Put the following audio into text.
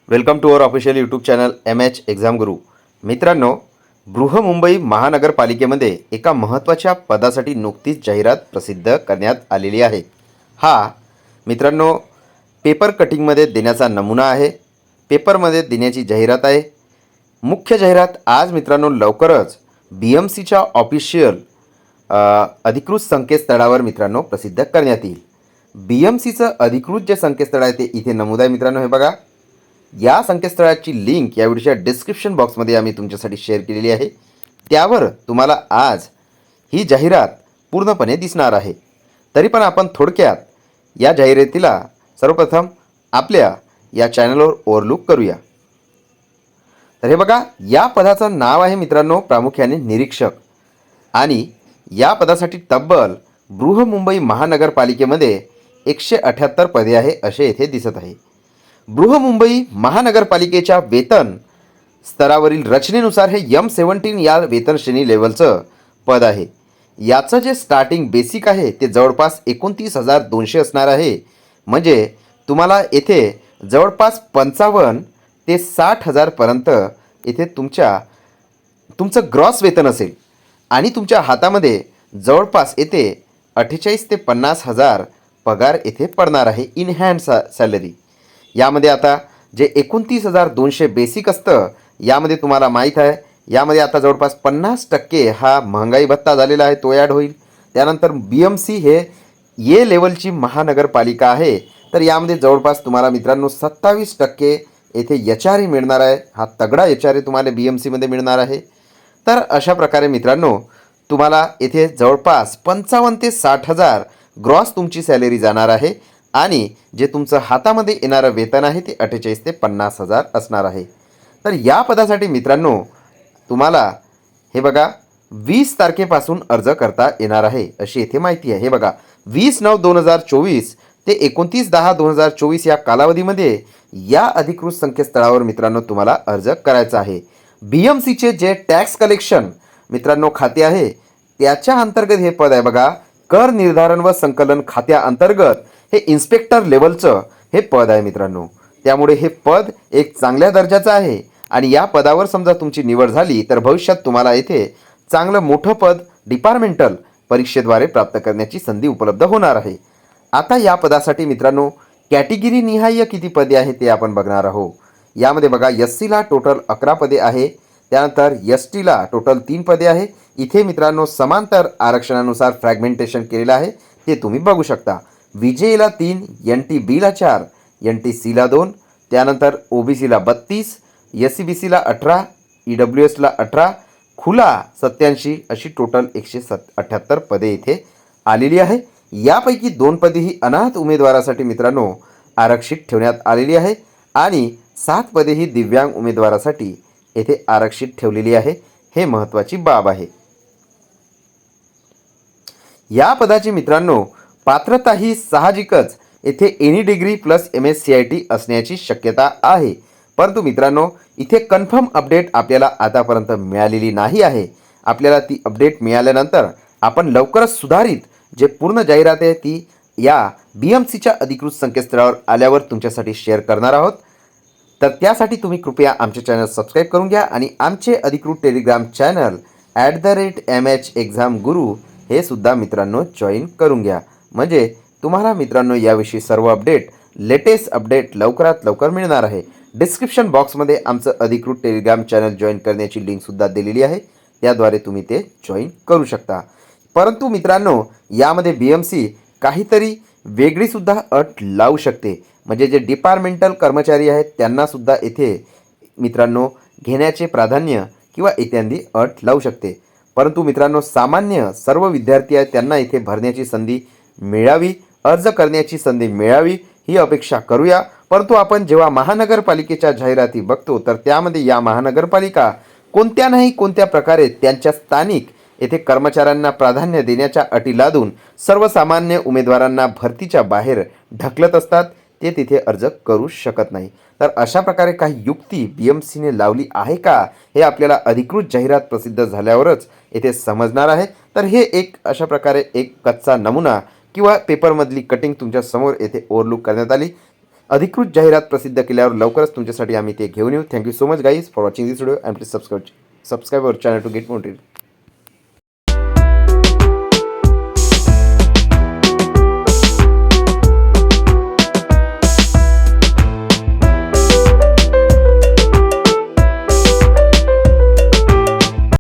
Welcome to our official YouTube channel MH exam Guru. मित्रांनो, बृहमुंबई महानगरपालिकेमध्ये एका महत्त्वाच्या पदासाठी नुकतीच जाहिरात प्रसिद्ध करण्यात आलेली आहे. हा मित्रांनो पेपर कटिंगमध्ये देण्याचा नमुना आहे. पेपरमध्ये देण्याची जाहिरात आहे. मुख्य जाहिरात आज मित्रांनो लवकरच BMCच्या ऑफिशियल अधिकृत संकेतस्थळावर मित्रांनो प्रसिद्ध करण्यात येईल. BMCचं अधिकृत जे संकेतस्थळ आहे ते इथे नमूद आहे मित्रांनो. हे बघा, या संकेतस्थळाची लिंक या व्हिडिओच्या डिस्क्रिप्शन बॉक्समध्ये आम्ही तुमच्यासाठी शेअर केलेली आहे. त्यावर तुम्हाला आज ही जाहिरात पूर्णपणे दिसणार आहे. तरी पण आपण थोडक्यात या जाहिरातीला सर्वप्रथम आपल्या या चॅनलवर ओव्हरलुक करूया. तर हे बघा, या पदाचं नाव आहे मित्रांनो प्रामुख्याने निरीक्षक आणि या पदासाठी तब्बल बृहमुंबई महानगरपालिकेमध्ये 178 पदे आहे असे येथे दिसत आहे. बृहमुंबई महानगरपालिकेच्या वेतन स्तरावरील रचनेनुसार हे M17 या वेतन श्रेणी लेवलचं पद आहे. याचं जे स्टार्टिंग बेसिक आहे ते जवळपास 29,200 असणार आहे. म्हणजे तुम्हाला येथे जवळपास 55 ते 60,000 पर्यंत येथे तुमचं ग्रॉस वेतन असेल आणि तुमच्या हातामध्ये जवळपास येथे 48 ते 50,000 पगार येथे पडणार आहे इन हँड सॅलरी. यामध्ये आता जे 29,200 बेसिक असतं, यामध्ये तुम्हाला माहीत आहे यामध्ये आता जवळपास 50% हा महागाई भत्ता झालेला आहे, तो ॲड होईल. त्यानंतर BMC हे ये लेवलची महानगरपालिका आहे, तर यामध्ये जवळपास तुम्हाला मित्रांनो 27% येथे HR मिळणार आहे. हा तगडा HR तुम्हाला BMCमध्ये मिळणार आहे. तर अशा प्रकारे मित्रांनो तुम्हाला येथे जवळपास 55 ते 60,000 ग्रॉस तुमची सॅलरी जाणार आहे आणि जे तुमचं हातामध्ये येणारं वेतन आहे ते 48 ते 50,000 असणार आहे. तर या पदासाठी मित्रांनो तुम्हाला हे बघा 20 तारखेपासून अर्ज करता येणार आहे अशी येथे माहिती आहे. हे बघा, 20/9/2024 ते 29/10/2024 या कालावधीमध्ये या अधिकृत संकेतस्थळावर मित्रांनो तुम्हाला अर्ज करायचा आहे. BMCचे जे टॅक्स कलेक्शन मित्रांनो खाते आहे त्याच्या अंतर्गत हे पद आहे. बघा, कर निर्धारण व संकलन खात्याअंतर्गत हे इन्स्पेक्टर लेवलचं हे पद आहे मित्रांनो. त्यामुळे हे पद एक चांगल्या दर्जाचं आहे आणि या पदावर समजा तुमची निवड झाली तर भविष्यात तुम्हाला येथे चांगलं मोठं पद डिपार्टमेंटल परीक्षेद्वारे प्राप्त करण्याची संधी उपलब्ध होणार आहे. आता या पदासाठी मित्रांनो कॅटेगरी निहाय किती पदे आहेत ते आपण बघणार आहोत. यामध्ये बघा, SCला टोटल 11 पदे आहे. त्यानंतर STला टोटल 3 पदे आहे. इथे मित्रांनो समांतर आरक्षणानुसार फ्रॅगमेंटेशन केलेलं आहे ते तुम्ही बघू शकता. VJला 3, NTBला 4, NTCला 2, त्यानंतर OBCला 32, SCBCला 18, EWSला 18, खुला 87 अशी टोटल 178 पदे इथे आलेली आहे. यापैकी 2 पदे ही अनाथ उमेदवारासाठी मित्रांनो आरक्षित ठेवण्यात आलेली आहे आणि 7 पदे ही दिव्यांग उमेदवारासाठी येथे आरक्षित ठेवलेली आहे. हे महत्त्वाची बाब आहे. या पदाची मित्रांनो पात्रता ही साहजिकच येथे एनी डिग्री प्लस MSCIT असण्याची शक्यता आहे. परंतु मित्रांनो इथे कन्फर्म अपडेट आपल्याला आतापर्यंत मिळालेली नाही आहे. आपल्याला ती अपडेट मिळाल्यानंतर आपण लवकरच सुधारित जे पूर्ण जाहिरात आहे ती या BMCच्या अधिकृत संकेतस्थळावर आल्यावर तुमच्यासाठी शेअर करणार आहोत. तर त्यासाठी तुम्ही कृपया आमचे चॅनल सबस्क्राईब करून घ्या आणि आमचे अधिकृत टेलिग्राम चॅनल @MH एक्झाम गुरु हे सुद्धा मित्रांनो जॉईन करून घ्या. म्हणजे तुम्हाला मित्रांनो याविषयी सर्व अपडेट लेटेस्ट अपडेट लवकरात लवकर मिळणार आहे. डिस्क्रिप्शन बॉक्समध्ये आमचं अधिकृत टेलिग्राम चॅनल जॉईन करण्याची लिंकसुद्धा दिलेली आहे. त्याद्वारे तुम्ही ते जॉईन करू शकता. परंतु मित्रांनो यामध्ये BMC काहीतरी वेगळीसुद्धा अट लावू शकते. म्हणजे जे डिपार्टमेंटल कर्मचारी आहेत त्यांनासुद्धा येथे मित्रांनो घेण्याचे प्राधान्य किंवा इत्यादी अट लावू शकते. परंतु मित्रांनो सामान्य सर्व विद्यार्थी आहेत त्यांना इथे भरण्याची संधी मिळावी, अर्ज करण्याची संधी मिळावी ही अपेक्षा करूया. परंतु आपण जेव्हा महानगरपालिकेच्या जाहिराती बघतो तर त्यामध्ये या महानगरपालिका कोणत्या नाही कोणत्या प्रकारे त्यांच्या स्थानिक येथे कर्मचाऱ्यांना प्राधान्य देण्याच्या अटी लादून सर्वसामान्य उमेदवारांना भरतीच्या बाहेर ढकलत असतात. ते तिथे अर्ज करू शकत नाही. तर अशा प्रकारे काही युक्ती BMCने लावली आहे का हे आपल्याला अधिकृत जाहिरात प्रसिद्ध झाल्यावरच येथे समजणार आहे. तर हे एक अशा प्रकारे एक कच्चा नमुना किंवा पेपरमधली कटिंग तुमच्या समोर येथे ओव्हरलुक करण्यात आली. अधिकृत जाहिरात प्रसिद्ध केल्यावर लवकरच तुमच्यासाठी आम्ही ते घेऊन येऊ. Thank you so much guys for watching this video and please subscribe our channel to get more